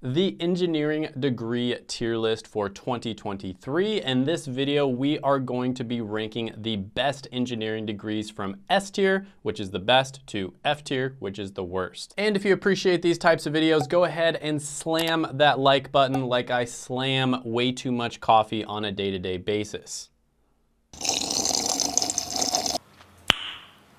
The engineering degree tier list for 2023. In this video, we are going to be ranking the best engineering degrees from S tier, which is the best, to F tier, which is the worst. And if you appreciate these types of videos, go ahead and slam that like button like I slam way too much coffee on a day-to-day basis.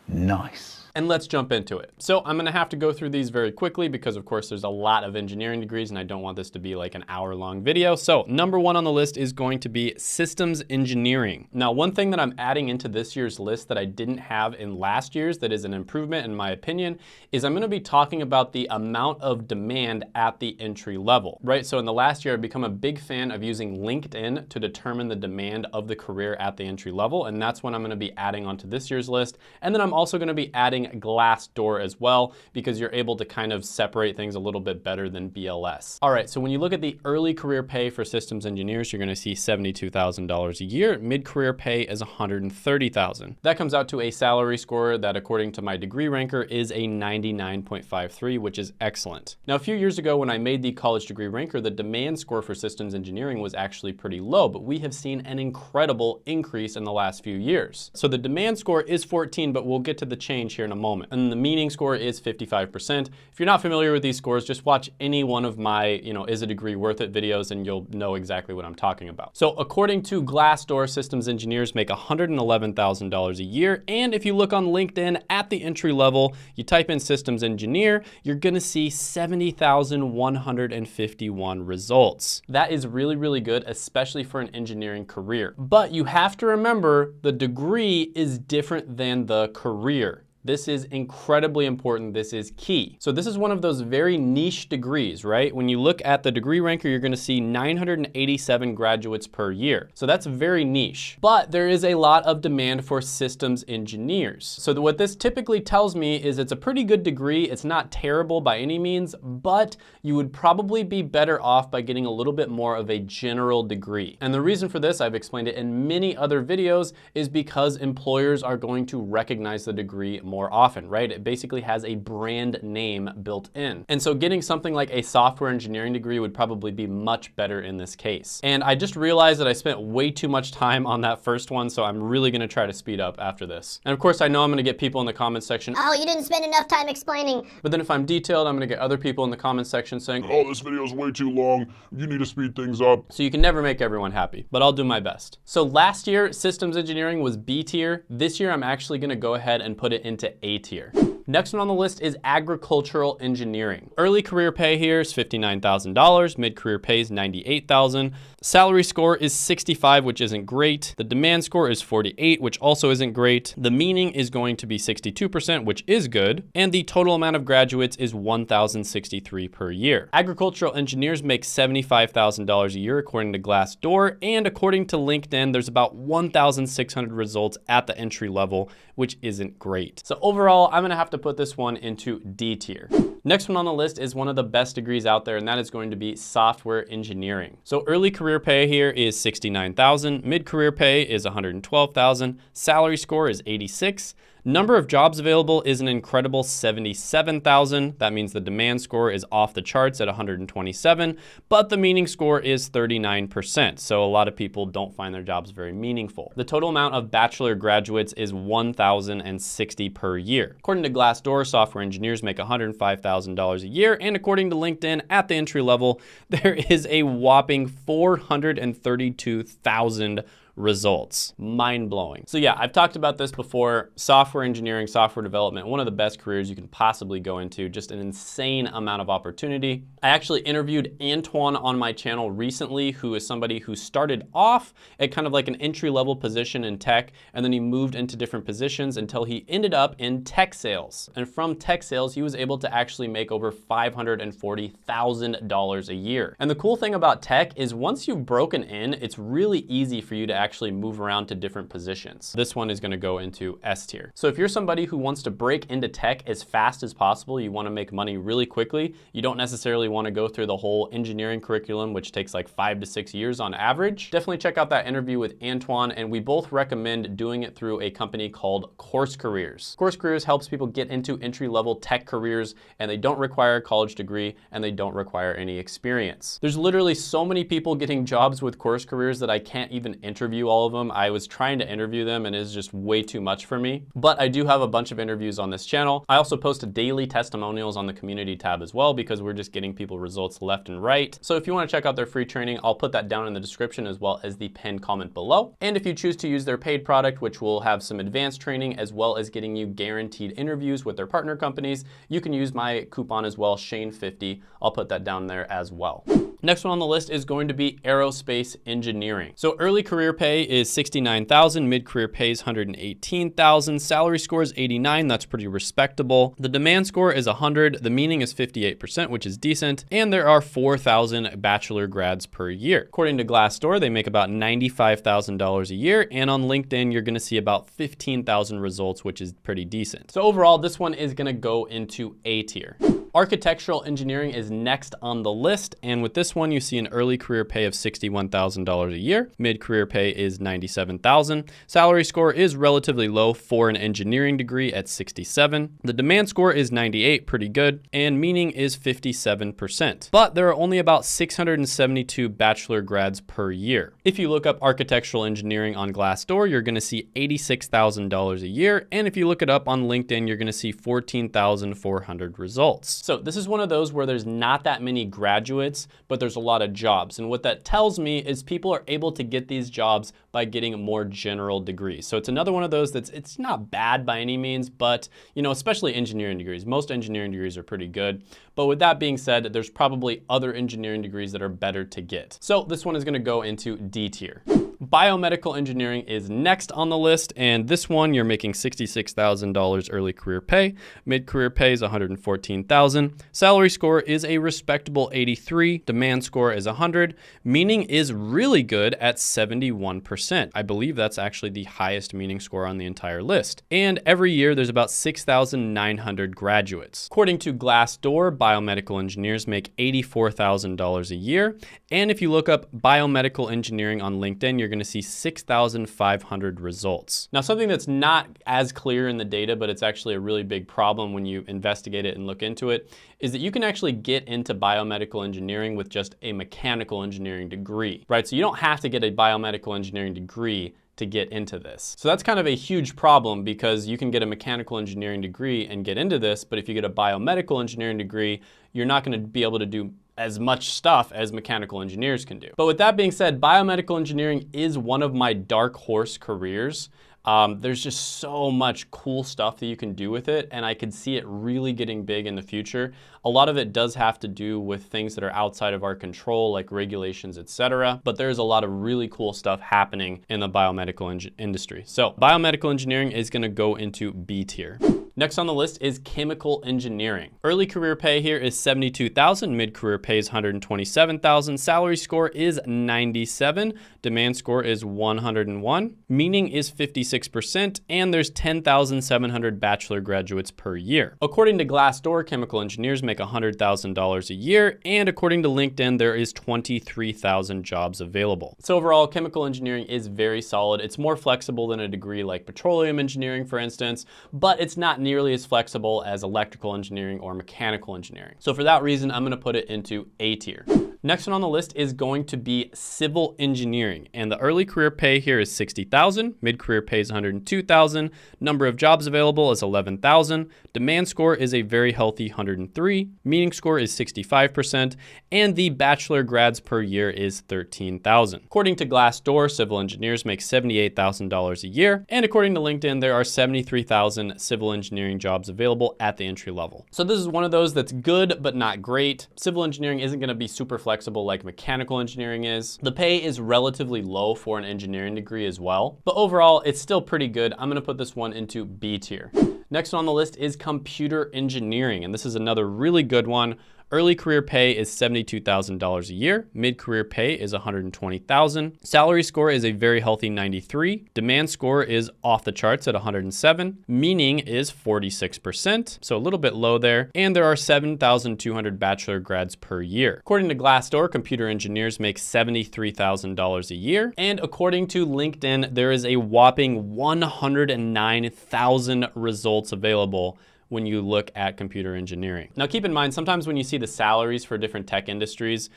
Nice. And let's jump into it. So I'm gonna have to go through these very quickly because of course there's a lot of engineering degrees and I don't want this to be like an hour-long video. So number one on the list is going to be systems engineering. Now, one thing that I'm adding into this year's list that I didn't have in last year's that is an improvement in my opinion is I'm gonna be talking about the amount of demand at the entry level, right? So in the last year, I've become a big fan of using LinkedIn to determine the demand of the career at the entry level. And that's what I'm gonna be adding onto this year's list. And then I'm also gonna be adding Glassdoor as well, because you're able to kind of separate things a little bit better than BLS. All right, so when you look at the early career pay for systems engineers, you're gonna see $72,000 a year. Mid-career pay is $130,000. That comes out to a salary score that, according to my degree ranker, is a 99.53, which is excellent. Now, a few years ago when I made the college degree ranker, the demand score for systems engineering was actually pretty low, but we have seen an incredible increase in the last few years. So the demand score is 14, but we'll get to the change here in a moment. And the meaning score is 55%. If you're not familiar with these scores, just watch any one of my, is a degree worth it videos and you'll know exactly what I'm talking about. So according to Glassdoor, systems engineers make $111,000 a year. And if you look on LinkedIn at the entry level, you type in systems engineer, you're gonna see 70,151 results. That is really, really good, especially for an engineering career. But you have to remember the degree is different than the career. This is incredibly important. This is key. So this is one of those very niche degrees, right? When you look at the degree ranker, you're gonna see 987 graduates per year. So that's very niche, but there is a lot of demand for systems engineers. So what this typically tells me is it's a pretty good degree. It's not terrible by any means, but you would probably be better off by getting a little bit more of a general degree. And the reason for this, I've explained it in many other videos, is because employers are going to recognize the degree more often, right? It basically has a brand name built in. And so getting something like a software engineering degree would probably be much better in this case. And I just realized that I spent way too much time on that first one, so I'm really gonna try to speed up after this. And of course, I know I'm gonna get people in the comments section, "Oh, you didn't spend enough time explaining." But then if I'm detailed, I'm gonna get other people in the comments section saying, "Oh, this video is way too long. You need to speed things up." So you can never make everyone happy, but I'll do my best. So last year, systems engineering was B tier. This year, I'm actually gonna go ahead and put it into A tier. Next one on the list is agricultural engineering. Early career pay here is $59,000. Mid-career pay is $98,000. Salary score is 65, which isn't great. The demand score is 48, which also isn't great. The meaning is going to be 62%, which is good. And the total amount of graduates is 1,063 per year. Agricultural engineers make $75,000 a year according to Glassdoor. And according to LinkedIn, there's about 1,600 results at the entry level, which isn't great. So overall, I'm gonna have to put this one into D tier. Next one on the list is one of the best degrees out there, and that is going to be software engineering. So early career pay here is 69,000, mid-career pay is 112,000, salary score is 86. Number of jobs available is an incredible 77,000. That means the demand score is off the charts at 127, but the meaning score is 39%. So a lot of people don't find their jobs very meaningful. The total amount of bachelor graduates is 1,060 per year. According to Glassdoor, software engineers make $105,000 a year. And according to LinkedIn, at the entry level, there is a whopping 432,000 results. Mind-blowing. So yeah, I've talked about this before. Software engineering, software development, one of the best careers you can possibly go into, just an insane amount of opportunity. I actually interviewed Antoine on my channel recently, who is somebody who started off at kind of like an entry-level position in tech, and then he moved into different positions until he ended up in tech sales. And from tech sales, he was able to actually make over $540,000 a year. And the cool thing about tech is once you've broken in, it's really easy for you to actually move around to different positions. This one is going to go into S tier. So if you're somebody who wants to break into tech as fast as possible, you want to make money really quickly, you don't necessarily want to go through the whole engineering curriculum, which takes like 5 to 6 years on average, definitely check out that interview with Antoine, and we both recommend doing it through a company called Course Careers. Course Careers helps people get into entry-level tech careers, and they don't require a college degree, and they don't require any experience. There's literally so many people getting jobs with Course Careers that I can't even interview all of them. I was trying to interview them, and it's just way too much for me. But I do have a bunch of interviews on this channel. I also post daily testimonials on the community tab as well, because we're just getting people results left and right. So if you want to check out their free training, I'll put that down in the description as well as the pinned comment below. And if you choose to use their paid product, which will have some advanced training as well as getting you guaranteed interviews with their partner companies, you can use my coupon as well, Shane50. I'll put that down there as well. Next one on the list is going to be aerospace engineering. So early career pay is $69,000, mid-career pay is $118,000, salary score is 89, that's pretty respectable. The demand score is 100, the meaning is 58%, which is decent, and there are 4,000 bachelor grads per year. According to Glassdoor, they make about $95,000 a year, and on LinkedIn, you're gonna see about 15,000 results, which is pretty decent. So overall, this one is gonna go into A tier. Architectural engineering is next on the list, and with this one, you see an early career pay of $61,000 a year. Mid-career pay is $97,000. Salary score is relatively low for an engineering degree at 67. The demand score is 98, pretty good, and meaning is 57%. But there are only about 672 bachelor grads per year. If you look up architectural engineering on Glassdoor, you're gonna see $86,000 a year, and if you look it up on LinkedIn, you're gonna see 14,400 results. So this is one of those where there's not that many graduates, but there's a lot of jobs. And what that tells me is people are able to get these jobs by getting more general degrees. So it's another one of those it's not bad by any means, but especially engineering degrees. Most engineering degrees are pretty good. But with that being said, there's probably other engineering degrees that are better to get. So this one is gonna go into D tier. Biomedical engineering is next on the list, and this one you're making $66,000 early career pay. Mid-career pay is $114,000. Salary score is a respectable 83. Demand score is 100. Meaning is really good at 71%. I believe that's actually the highest meaning score on the entire list. And every year there's about 6,900 graduates. According to Glassdoor, biomedical engineers make $84,000 a year. And if you look up biomedical engineering on LinkedIn, you're going to see 6,500 results. Now, something that's not as clear in the data, but it's actually a really big problem when you investigate it and look into it, is that you can actually get into biomedical engineering with just a mechanical engineering degree, right? So you don't have to get a biomedical engineering degree to get into this. So that's kind of a huge problem, because you can get a mechanical engineering degree and get into this, but if you get a biomedical engineering degree, you're not going to be able to do as much stuff as mechanical engineers can do. But with that being said, biomedical engineering is one of my dark horse careers. There's just so much cool stuff that you can do with it, and I could see it really getting big in the future. A lot of it does have to do with things that are outside of our control, like regulations, etc. But there's a lot of really cool stuff happening in the biomedical industry. So biomedical engineering is gonna go into B tier. Next on the list is chemical engineering. Early career pay here is $72,000, mid-career pay is $127,000, salary score is 97, demand score is 101, meaning is 56%, and there's 10,700 bachelor graduates per year. According to Glassdoor, chemical engineers make $100,000 a year, and according to LinkedIn, there is 23,000 jobs available. So overall, chemical engineering is very solid. It's more flexible than a degree like petroleum engineering, for instance, but it's not nearly as flexible as electrical engineering or mechanical engineering. So for that reason, I'm gonna put it into A tier. Next one on the list is going to be civil engineering, and the early career pay here is $60,000, mid-career pay is $102,000, number of jobs available is 11,000, demand score is a very healthy 103, meaning score is 65%, and the bachelor grads per year is 13,000. According to Glassdoor, civil engineers make $78,000 a year, and according to LinkedIn, there are 73,000 civil engineering jobs available at the entry level. So this is one of those that's good, but not great. Civil engineering isn't gonna be super flexible like mechanical engineering is. The pay is relatively low for an engineering degree as well, but overall, it's still pretty good. I'm gonna put this one into B tier. Next on the list is computer engineering, and this is another really good one. Early career pay is $72,000 a year. Mid-career pay is $120,000. Salary score is a very healthy 93. Demand score is off the charts at 107. Meaning is 46%, so a little bit low there. And there are 7,200 bachelor grads per year. According to Glassdoor, computer engineers make $73,000 a year. And according to LinkedIn, there is a whopping 109,000 results available when you look at computer engineering. Now keep in mind, sometimes when you see the salaries for different tech industries,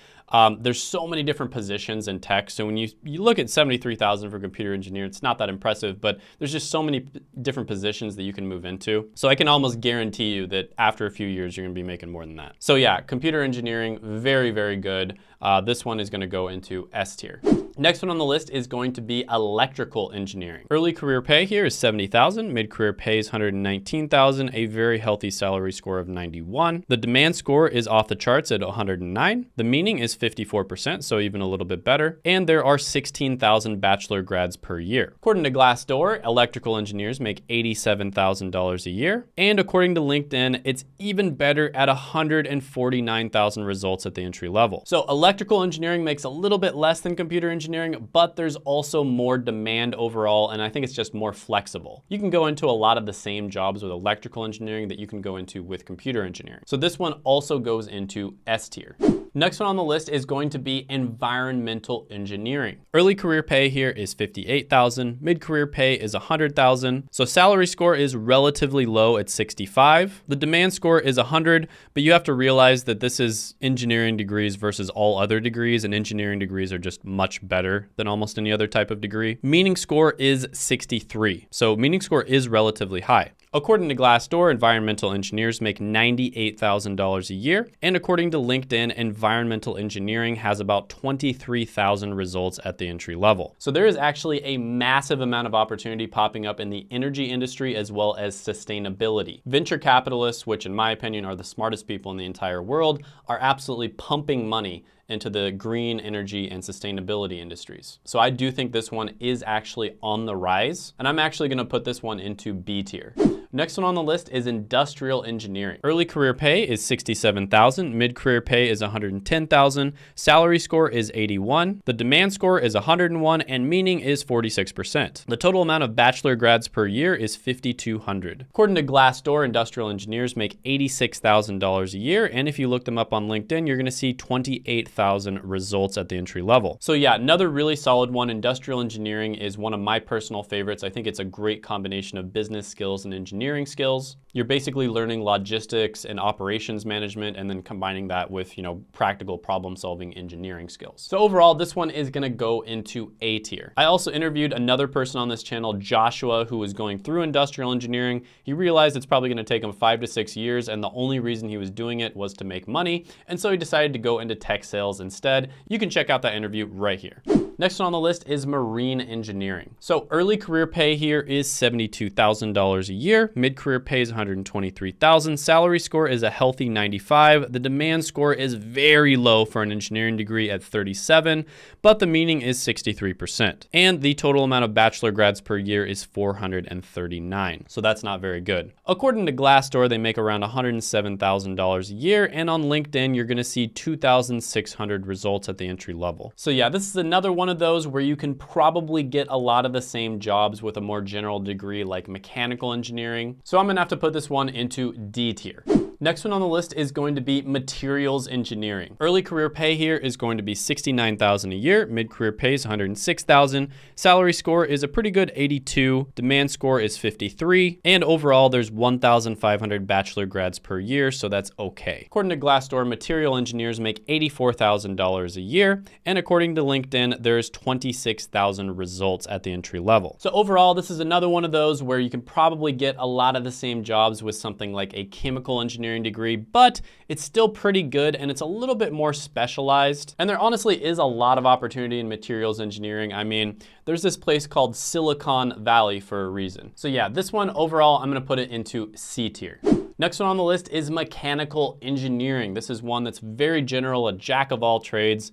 there's so many different positions in tech. So when you look at 73,000 for computer engineer, it's not that impressive, but there's just so many different positions that you can move into. So I can almost guarantee you that after a few years, you're gonna be making more than that. So yeah, computer engineering, very, very good. This one is gonna go into S tier. Next one on the list is going to be electrical engineering. Early career pay here is $70,000. Mid-career pay is $119,000, a very healthy salary score of 91. The demand score is off the charts at 109. The meaning is 54%, so even a little bit better. And there are 16,000 bachelor grads per year. According to Glassdoor, electrical engineers make $87,000 a year. And according to LinkedIn, it's even better at 149,000 results at the entry level. So electrical engineering makes a little bit less than computer engineering, but there's also more demand overall, and I think it's just more flexible. You can go into a lot of the same jobs with electrical engineering that you can go into with computer engineering. So this one also goes into S tier. Next one on the list is going to be environmental engineering. Early career pay here is $58,000. Mid-career pay is $100,000. So salary score is relatively low at 65. The demand score is 100, but you have to realize that this is engineering degrees versus all other degrees, and engineering degrees are just much better than almost any other type of degree. Meaning score is 63. So meaning score is relatively high. According to Glassdoor, environmental engineers make $98,000 a year. And according to LinkedIn, environmental engineering has about 23,000 results at the entry level. So there is actually a massive amount of opportunity popping up in the energy industry as well as sustainability. Venture capitalists, which in my opinion are the smartest people in the entire world, are absolutely pumping money into the green energy and sustainability industries. So I do think this one is actually on the rise, and I'm actually gonna put this one into B tier. Next one on the list is industrial engineering. Early career pay is $67,000, mid-career pay is $110,000, salary score is 81, the demand score is 101, and meaning is 46%. The total amount of bachelor grads per year is 5,200. According to Glassdoor, industrial engineers make $86,000 a year, and if you look them up on LinkedIn, you're gonna see 28,000 results at the entry level. So yeah, another really solid one. Industrial engineering is one of my personal favorites. I think it's a great combination of business skills and engineering skills. You're basically learning logistics and operations management and then combining that with, practical problem solving engineering skills. So overall, this one is gonna go into A tier. I also interviewed another person on this channel, Joshua, who was going through industrial engineering. He realized it's probably gonna take him 5 to 6 years, and the only reason he was doing it was to make money. And so he decided to go into tech sales instead. You can check out that interview right here. Next one on the list is marine engineering. So early career pay here is $72,000 a year. Mid-career pay is $123,000. Salary score is a healthy 95. The demand score is very low for an engineering degree at 37, but the meaning is 63%. And the total amount of bachelor grads per year is 439. So that's not very good. According to Glassdoor, they make around $107,000 a year. And on LinkedIn, you're gonna see 2,600 results at the entry level. So yeah, this is another one of those where you can probably get a lot of the same jobs with a more general degree like mechanical engineering. So I'm gonna have to put this one into D tier. Next one on the list is going to be materials engineering. Early career pay here is going to be $69,000 a year. Mid-career pay is $106,000. Salary score is a pretty good 82. Demand score is 53. And overall, there's 1,500 bachelor grads per year, so that's okay. According to Glassdoor, material engineers make $84,000 a year. And according to LinkedIn, there's 26,000 results at the entry level. So overall, this is another one of those where you can probably get a lot of the same jobs with something like a chemical engineering degree, but it's still pretty good and it's a little bit more specialized. And there honestly is a lot of opportunity in materials engineering. I mean, there's this place called Silicon Valley for a reason. So yeah, this one overall, I'm gonna put it into C tier. Next one on the list is mechanical engineering. This is one that's very general, a jack of all trades.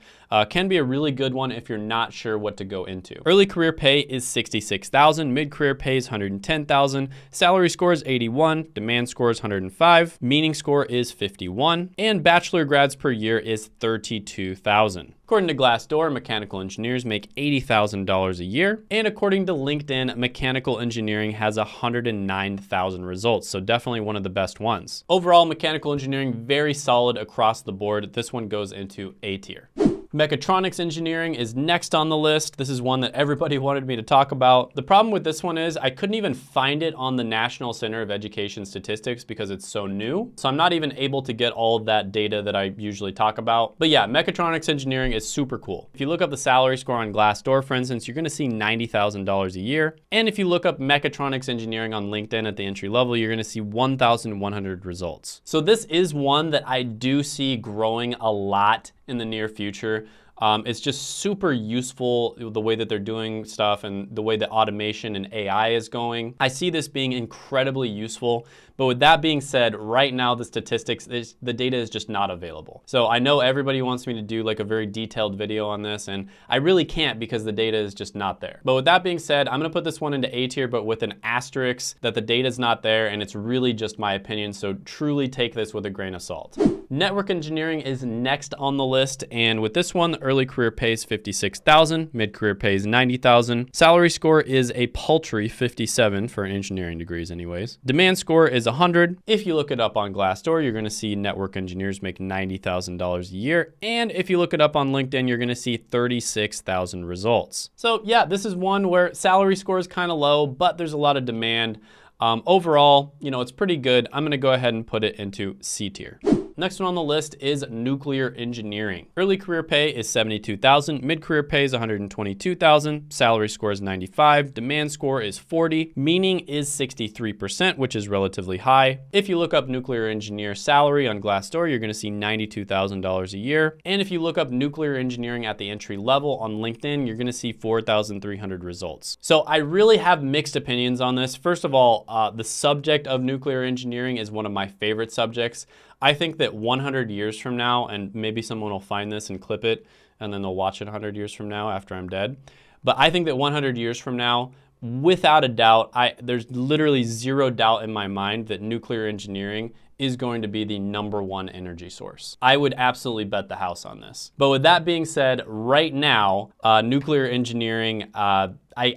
Can be a really good one if you're not sure what to go into. Early career pay is $66,000, mid-career pay is $110,000, salary score is 81, demand score is 105, meaning score is 51, and bachelor grads per year is 32,000. According to Glassdoor, mechanical engineers make $80,000 a year. And according to LinkedIn, mechanical engineering has 109,000 results. So definitely one of the best ones. Overall, mechanical engineering, very solid across the board. This one goes into A tier. Mechatronics engineering is next on the list. This is one that everybody wanted me to talk about. The problem with this one is I couldn't even find it on the National Center of Education Statistics because it's so new. So I'm not even able to get all of that data that I usually talk about. But yeah, mechatronics engineering is super cool. If you look up the salary score on Glassdoor, for instance, you're gonna see $90,000 a year. And if you look up mechatronics engineering on LinkedIn at the entry level, you're gonna see 1,100 results. So this is one that I do see growing a lot in the near future. It's just super useful, the way that they're doing stuff and the way that automation and AI is going. I see this being incredibly useful, but with that being said, right now the statistics, the data is just not available. So I know everybody wants me to do like a very detailed video on this, and I really can't because the data is just not there. But with that being said, I'm gonna put this one into A tier, but with an asterisk that the data is not there, and it's really just my opinion, so truly take this with a grain of salt. Network engineering is next on the list, and with this one, the early career pay is $56,000, mid-career pay is $90,000, salary score is a paltry 57 for engineering degrees anyways. Demand score is 100. If you look it up on Glassdoor, you're gonna see network engineers make $90,000 a year, and if you look it up on LinkedIn, you're gonna see 36,000 results. So yeah, this is one where salary score is kind of low, but there's a lot of demand. Overall, you know, it's pretty good. I'm gonna go ahead and put it into C tier. Next one on the list is nuclear engineering. Early career pay is $72,000, mid-career pay is $122,000, salary score is 95, demand score is 40, meaning is 63%, which is relatively high. If you look up nuclear engineer salary on Glassdoor, you're gonna see $92,000 a year. And if you look up nuclear engineering at the entry level on LinkedIn, you're gonna see 4,300 results. So I really have mixed opinions on this. First of all, the subject of nuclear engineering is one of my favorite subjects. I think that 100 years from now, and maybe someone will find this and clip it, and then they'll watch it 100 years from now after I'm dead. But I think that 100 years from now, without a doubt, there's literally zero doubt in my mind that nuclear engineering is going to be the #1 energy source. I would absolutely bet the house on this. But with that being said, right now, nuclear engineering, I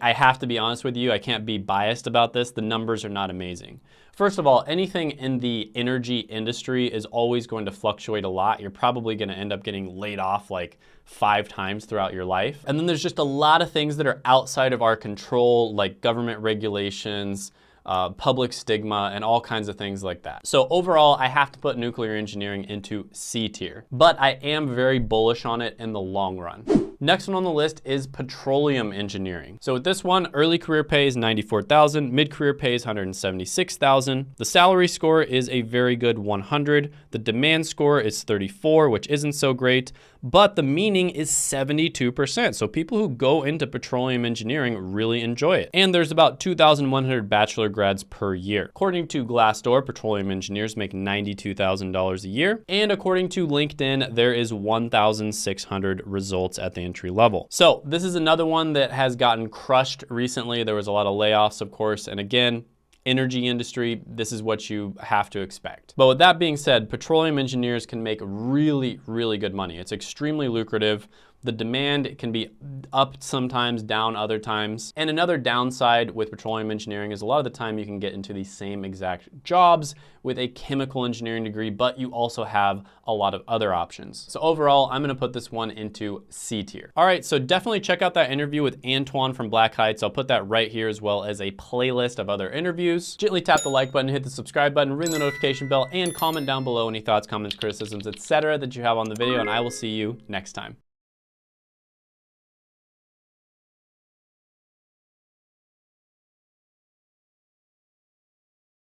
have to be honest with you, I can't be biased about this. The numbers are not amazing. First of all, anything in the energy industry is always going to fluctuate a lot. You're probably gonna end up getting laid off like 5 times throughout your life. And then there's just a lot of things that are outside of our control, like government regulations, public stigma, and all kinds of things like that. So overall, I have to put nuclear engineering into C tier, but I am very bullish on it in the long run. Next one on the list is petroleum engineering. So with this one, early career pay is $94,000, mid-career pay is $176,000. The salary score is a very good 100. The demand score is 34, which isn't so great, but the meaning is 72%. So people who go into petroleum engineering really enjoy it. And there's about 2,100 bachelor grads per year. According to Glassdoor, petroleum engineers make $92,000 a year. And according to LinkedIn, there is 1,600 results at the entry level. So this is another one that has gotten crushed recently. There was a lot of layoffs, of course. And again, energy industry, this is what you have to expect. But with that being said, petroleum engineers can make really, really good money. It's extremely lucrative. The demand can be up sometimes, down other times. And another downside with petroleum engineering is a lot of the time you can get into the same exact jobs with a chemical engineering degree, but you also have a lot of other options. So overall, I'm gonna put this one into C tier. All right, so definitely check out that interview with Antoine from Black Heights. I'll put that right here as well as a playlist of other interviews. Gently tap the like button, hit the subscribe button, ring the notification bell, and comment down below any thoughts, comments, criticisms, etc. that you have on the video, and I will see you next time.